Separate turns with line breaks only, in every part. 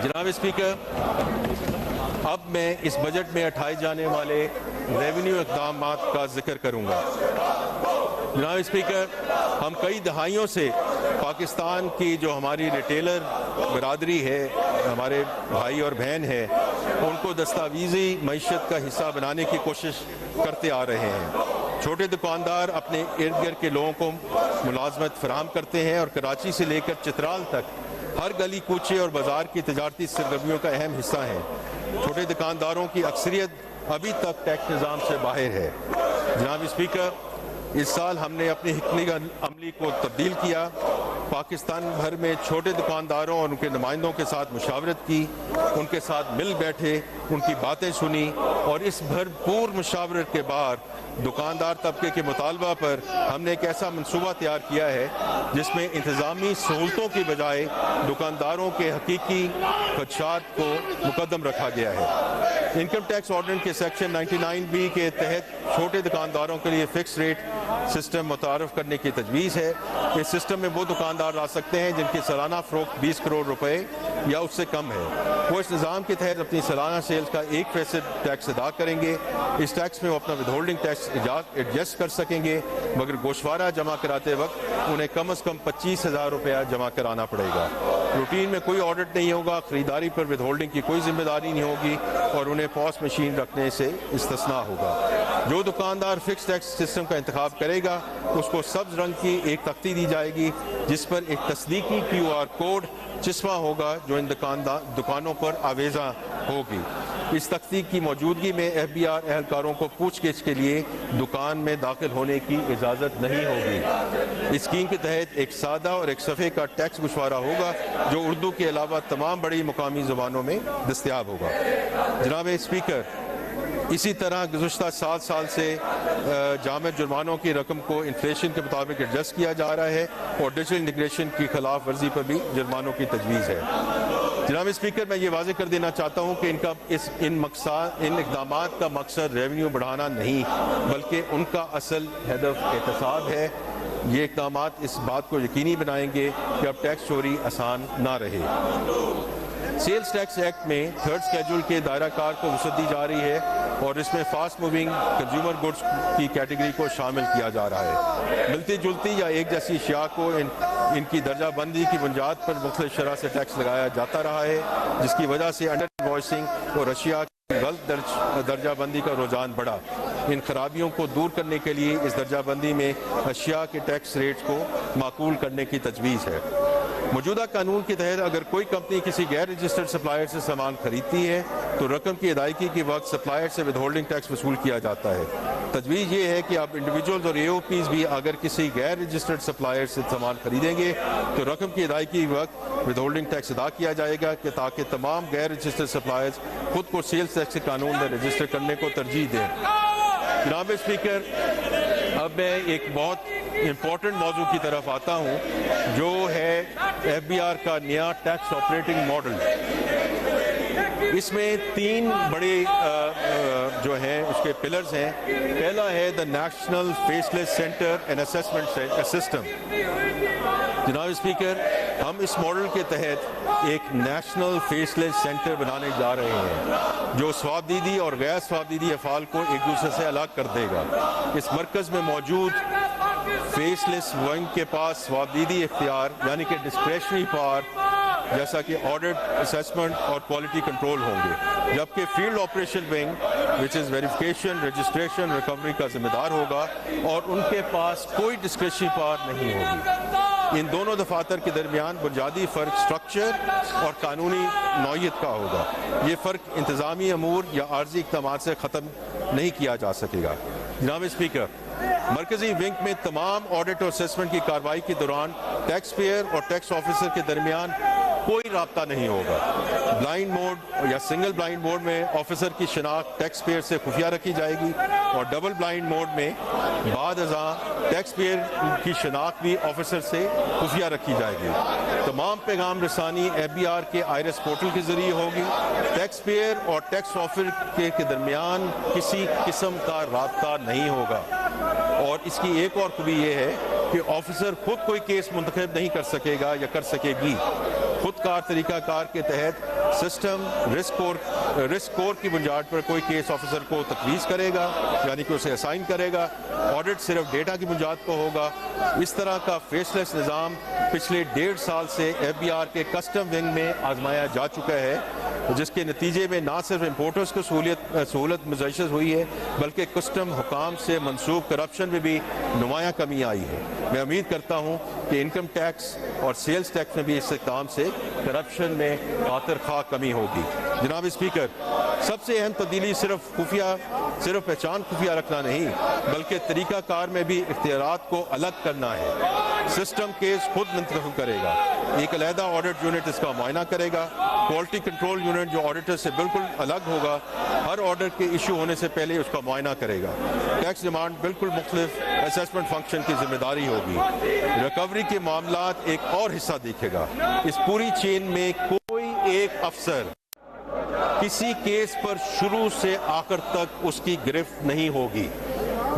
जनाब स्पीकर, अब मैं इस बजट में उठाए जाने वाले रेवेन्यू इक़दामात का जिक्र करूँगा। जनाब स्पीकर, हम कई दहाइयों से पाकिस्तान की जो हमारी रिटेलर बरादरी है, हमारे भाई और बहन है, उनको दस्तावेज़ी मईशत का हिस्सा बनाने की कोशिश करते आ रहे हैं। छोटे दुकानदार अपने इर्द गिर्द के लोगों को मुलाजमत फराहम करते हैं और कराची से लेकर चित्राल तक हर गली कूचे और बाजार की तजारती सरगर्मियों का अहम हिस्सा है। छोटे दुकानदारों की अक्सरियत अभी तक टैक्स निज़ाम से बाहर है। जनाब स्पीकर, इस साल हमने अपनी हिकमी अमली को तब्दील किया। पाकिस्तान भर में छोटे दुकानदारों और उनके नुमाइंदों के साथ मुशावरत की, उनके साथ मिल बैठे, उनकी बातें सुनी और इस भरपूर मुशावरत के बाद दुकानदार तबके के मुतालबा पर हमने एक ऐसा मंसूबा तैयार किया है जिसमें इंतज़ामी सहूलतों की बजाय दुकानदारों के हकीकी खदशात को मुकद्दम रखा गया है। इनकम टैक्स ऑर्डिनेंस के सेक्शन 99B के तहत छोटे दुकानदारों के लिए फिक्स रेट सिस्टम मुतारफ़ करने की तजवीज़ है। इस सिस्टम में वो दुकानदार ला सकते हैं जिनकी सालाना फ़रोख्त 20 करोड़ रुपए या उससे कम है। वो इस निज़ाम के तहत अपनी सालाना सेल्स का 1% टैक्स अदा करेंगे। इस टैक्स में वो अपना विदहोल्डिंग टैक्स एडजस्ट कर सकेंगे, मगर गोशवारा जमा कराते वक्त उन्हें कम अज़ कम 25,000 रुपया जमा कराना पड़ेगा। रूटीन में कोई ऑडिट नहीं होगा, ख़रीदारी पर विदहोल्डिंग की कोई जिम्मेदारी नहीं होगी और उन्हें पॉस मशीन रखने से इस्तिस्ना होगा। जो दुकानदार फिक्स टैक्स सिस्टम का इंतखाब करेगा उसको सब्ज रंग की एक तख्ती दी जाएगी जिस पर एक तस्दीकी QR कोड चिस्मा होगा जो इन दुकानों पर आवेजा होगी। इस तख्ती की मौजूदगी में FBR एहलकारों को पूछगिछ के लिए दुकान में दाखिल होने की इजाज़त नहीं होगी। इस स्कीम के तहत एक सादा और एक सफ़े का टैक्स गुशवारा होगा जो उर्दू के अलावा तमाम बड़ी मुकामी ज़ुबानों में दस्तयाब होगा। जनाब स्पीकर, इसी तरह गुज़श्ता 7 साल से जामिद जुर्मानों की रकम को इन्फ्लेशन के मुताबिक एडजस्ट किया जा रहा है और डिजिटल इंटीग्रेशन की खिलाफ वर्जी पर भी जुर्मानों की तजवीज़ है। जनाब स्पीकर, मैं ये वाज़ेह कर देना चाहता हूँ कि इन इक़दामात का मकसद रेवेन्यू बढ़ाना नहीं बल्कि उनका असल हदफ एहतसाब है। ये इक़दामात इस बात को यकीनी बनाएंगे कि अब टैक्स चोरी आसान ना रहे। सेल्स टैक्स एक्ट में थर्ड स्केड्यूल के दायरा कार को वसअत दी जा रही है और इसमें फास्ट मूविंग कंज्यूमर गुड्स की कैटेगरी को शामिल किया जा रहा है। मिलती जुलती या एक जैसी अशिया को इनकी दर्जा बंदी की बुनियाद पर मुख्तलिफ शरह से टैक्स लगाया जाता रहा है, जिसकी वजह से अंडर इनवॉइसिंग और अशिया की गलत दर्जा बंदी का रुझान बढ़ा। इन खराबियों को दूर करने के लिए इस दर्जा बंदी में अशिया के टैक्स रेट्स को माकूल करने की तजवीज़ है। मौजूदा कानून के तहत अगर कोई कंपनी किसी गैर रजिस्टर्ड सप्लायर से सामान खरीदती है तो रकम की अदायगी के वक्त सप्लायर से विदहोल्डिंग टैक्स वसूल किया जाता है। तजवीज़ ये है कि अब इंडिविजुअल्स और AOPs भी अगर किसी गैर रजिस्टर्ड सप्लायर से सामान खरीदेंगे तो रकम की अदायगी के वक्त विदहोल्डिंग टैक्स अदा किया जाएगा कि ताकि तमाम गैर रजिस्टर्ड सप्लायर्स खुद को सेल्स टैक्स के कानून में रजिस्टर करने को तरजीह दें। जनाब स्पीकर, अब मैं एक बहुत इम्पोर्टेंट मौजू की तरफ आता हूँ जो है FBR का नया टैक्स ऑपरेटिंग मॉडल। इसमें 3 बड़े जो हैं उसके पिलर्स हैं। पहला है the national faceless centre and assessment system. जनाब स्पीकर, हम इस मॉडल के तहत एक नेशनल फेसलेस सेंटर बनाने जा रहे हैं जो स्वाबदीदी और गैर स्वाबदीदी अफ़ाल को एक दूसरे से अलग कर देगा। इस मरकज़ में मौजूद फेसलेस विंग के पास स्वाबदीदी इख्तियार यानी कि डिस्क्रेशनरी पावर जैसा कि ऑडिट, असेसमेंट और क्वालिटी कंट्रोल होंगे, जबकि field operation wing which is verification, registration, recovery का जिम्मेदार होगा और उनके पास कोई डिस्क्रेशनरी पावर नहीं होगी। इन दोनों दफातर के दरमियान बुनियादी फ़र्क स्ट्रक्चर और कानूनी नौयत का होगा। ये फ़र्क इंतज़ामी अमूर या आर्जी इक़दामात से ख़त्म नहीं किया जा सकेगा। जनाब स्पीकर, मरकजी विंग में तमाम ऑडिट और असेसमेंट की कार्रवाई के दौरान टैक्स पेयर और टैक्स ऑफिसर के दरमियान कोई राब्ता नहीं होगा। ब्लाइंड मोड या सिंगल ब्लाइंड मोड में ऑफिसर की शनाख्त टैक्स पेयर से खुफिया रखी जाएगी और डबल ब्लाइंड मोड में बाद अज़ां टैक्स पेयर की शनाख्त भी ऑफिसर से खुफिया रखी जाएगी। तमाम पैगाम रसानी FBR के IRS पोर्टल के जरिए होगी। टैक्स पेयर और टैक्स ऑफिसर के दरमियान किसी किस्म का राब्ता नहीं होगा और इसकी एक और खूबी यह है कि ऑफिसर खुद कोई केस मुंतखब नहीं कर सकेगा या कर सकेगी। خود کار طریقہ کار کے تحت سسٹم رسک کور کی بنیاد پر کوئی کیس آفیسر کو تجویز کرے گا، یعنی کہ اسے اسائن کرے گا. آڈٹ صرف ڈیٹا کی بنیاد پر ہوگا. اس طرح کا فیس لیس نظام پچھلے 1.5 سال سے ایف بی آر کے کسٹم ونگ میں آزمایا جا چکا ہے، جس کے نتیجے میں نہ صرف امپورٹرز کو سہولت مزید ہوئی ہے بلکہ کسٹم حکام سے منسوب کرپشن میں بھی نمایاں کمی آئی ہے. میں امید کرتا ہوں کہ انکم ٹیکس اور سیلز ٹیکس میں بھی اس اقدام سے کرپشن میں خاطر خواہ کمی ہوگی. جناب اسپیکر، سب سے اہم تبدیلی صرف پہچان خفیہ رکھنا نہیں بلکہ طریقہ کار میں بھی اختیارات کو الگ کرنا ہے. سسٹم کیس خود منتخب کرے گا، ایک علیحدہ آڈٹ یونٹ اس کا معائنہ کرے گا. کوالٹی کنٹرول یونٹ جو آڈیٹر سے بالکل الگ ہوگا ہر آرڈر کے ایشو ہونے سے پہلے اس کا معائنہ کرے گا. ٹیکس ڈیمانڈ بالکل مختلف اسیسمنٹ فنکشن کی ذمہ داری ہوگی. ریکوری کے معاملات ایک اور حصہ دیکھے گا. اس پوری چین میں کوئی ایک افسر کسی کیس پر شروع سے آخر تک اس کی گرفت نہیں ہوگی.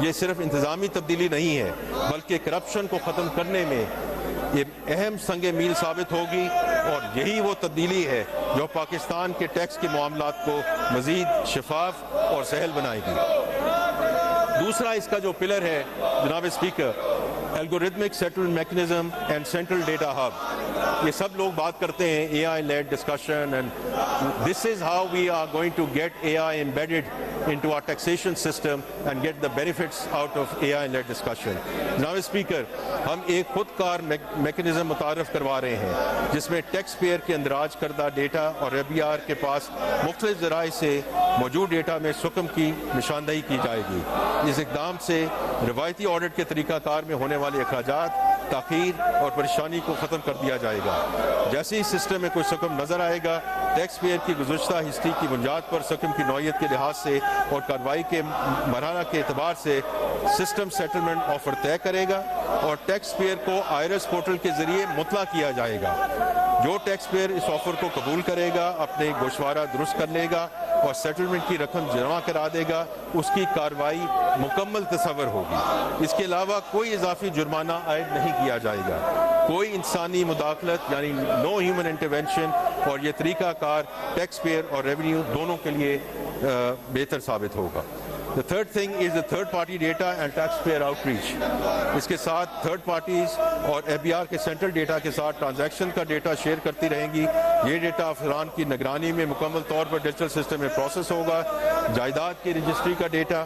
یہ صرف انتظامی تبدیلی نہیں ہے بلکہ کرپشن کو ختم کرنے میں یہ اہم سنگ میل ثابت ہوگی، اور یہی وہ تبدیلی ہے جو پاکستان کے ٹیکس کے معاملات کو مزید شفاف اور سہل بنائے گی. دوسرا اس کا جو پلر ہے جناب speaker, algorithmic settlement mechanism and central data hub. یہ سب لوگ بات کرتے ہیں A I led discussion, and this is how we are going to get A I embedded into our taxation system and get the benefits out of AI led discussion. جناب speaker, ہم ایک خود کار میکنزم متعارف کروا رہے ہیں جس میں ٹیکس پیئر کے اندراج کردہ ڈیٹا اور ایف بی آر کے پاس مختلف ذرائع سے موجود ڈیٹا میں سکم کی نشاندہی کی جائے گی. اس اقدام سے روایتی آڈٹ کے طریقہ کار میں ہونے والے اخراجات، تاخیر اور پریشانی کو ختم کر دیا جائے گا. جیسے ہی سسٹم میں کوئی سکم نظر آئے گا، ٹیکس پیئر کی گزشتہ ہسٹری کی بنیاد پر سکم کی نوعیت کے لحاظ سے اور کارروائی کے مرحلہ کے اعتبار سے سسٹم سیٹلمنٹ آفر طے کرے گا اور ٹیکس پیئر کو آئرس پورٹل کے ذریعے مطلع کیا جائے گا. جو ٹیکس پیئر اس آفر کو قبول کرے گا، اپنے گوشوارہ درست کر لے گا اور سیٹلمنٹ کی رقم جمع کرا دے گا، اس کی کارروائی مکمل تصور ہوگی. اس کے علاوہ کوئی اضافی جرمانہ عائد نہیں کیا جائے گا. کوئی انسانی مداخلت یعنی نو ہیومن انٹرونشن، اور یہ طریقہ کار ٹیکس پیئر اور ریونیو دونوں کے لیے بہتر ثابت ہوگا. The third thing is the third party data and taxpayer outreach. اس کے ساتھ تھرڈ پارٹیز اور ایف بی آر کے سینٹرل ڈیٹا کے ساتھ ٹرانزیکشن کا ڈیٹا شیئر کرتی رہیں گی. یہ ڈیٹا افسران کی نگرانی میں مکمل طور پر ڈیجیٹل سسٹم میں پروسیس ہوگا. جائیداد کی رجسٹری کا ڈیٹا،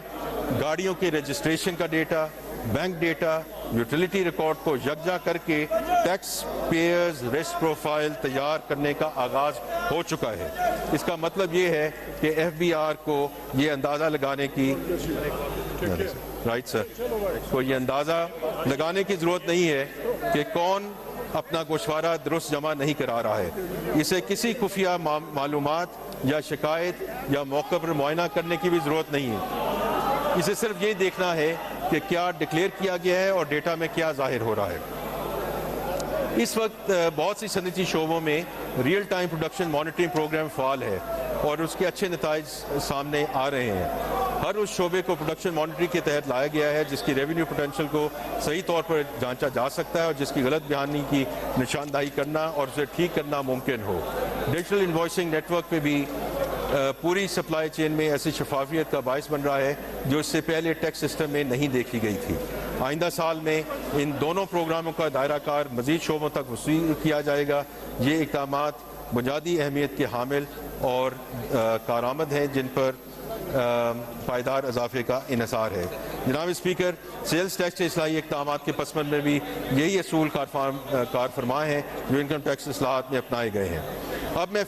گاڑیوں کے رجسٹریشن کا data, bank data, utility record کو یکجا کر کے ٹیکس پیئرز رسک پروفائل تیار کرنے کا آغاز ہو چکا ہے. اس کا مطلب یہ ہے کہ ایف بی آر کو یہ اندازہ لگانے کی یہ اندازہ لگانے کی ضرورت نہیں ہے کہ کون اپنا گوشوارہ درست جمع نہیں کرا رہا ہے. اسے کسی خفیہ معلومات یا شکایت یا موقع پر معائنہ کرنے کی بھی ضرورت نہیں ہے. اسے صرف یہ دیکھنا ہے کہ کیا ڈکلیئر کیا گیا ہے اور ڈیٹا میں کیا ظاہر ہو رہا ہے. اس وقت بہت سی صنعتی شعبوں میں real time production monitoring program فعال ہے اور اس کے اچھے نتائج سامنے آ رہے ہیں. ہر اس شعبے کو پروڈکشن مانیٹرنگ کے تحت لایا گیا ہے جس کی ریونیو پوٹینشل کو صحیح طور پر جانچا جا سکتا ہے اور جس کی غلط بیانی کی نشاندہی کرنا اور اسے ٹھیک کرنا ممکن ہو. ڈیجیٹل انوائسنگ نیٹ ورک پہ بھی پوری سپلائی چین میں ایسی شفافیت کا باعث بن رہا ہے جو اس سے پہلے ٹیکس سسٹم میں نہیں دیکھی گئی تھی. آئندہ سال میں ان دونوں پروگراموں کا دائرہ کار مزید شعبوں تک وسیع کیا جائے گا. یہ اقدامات بنیادی اہمیت کے حامل اور کارآمد ہیں جن پر پائیدار اضافے کا انحصار ہے. جناب اسپیکر، سیلز ٹیکس اصلاحی اقدامات کے پس منظر میں بھی یہی اصول کار فرما ہیں جو انکم ٹیکس اصلاحات میں اپنائے گئے ہیں. اب میں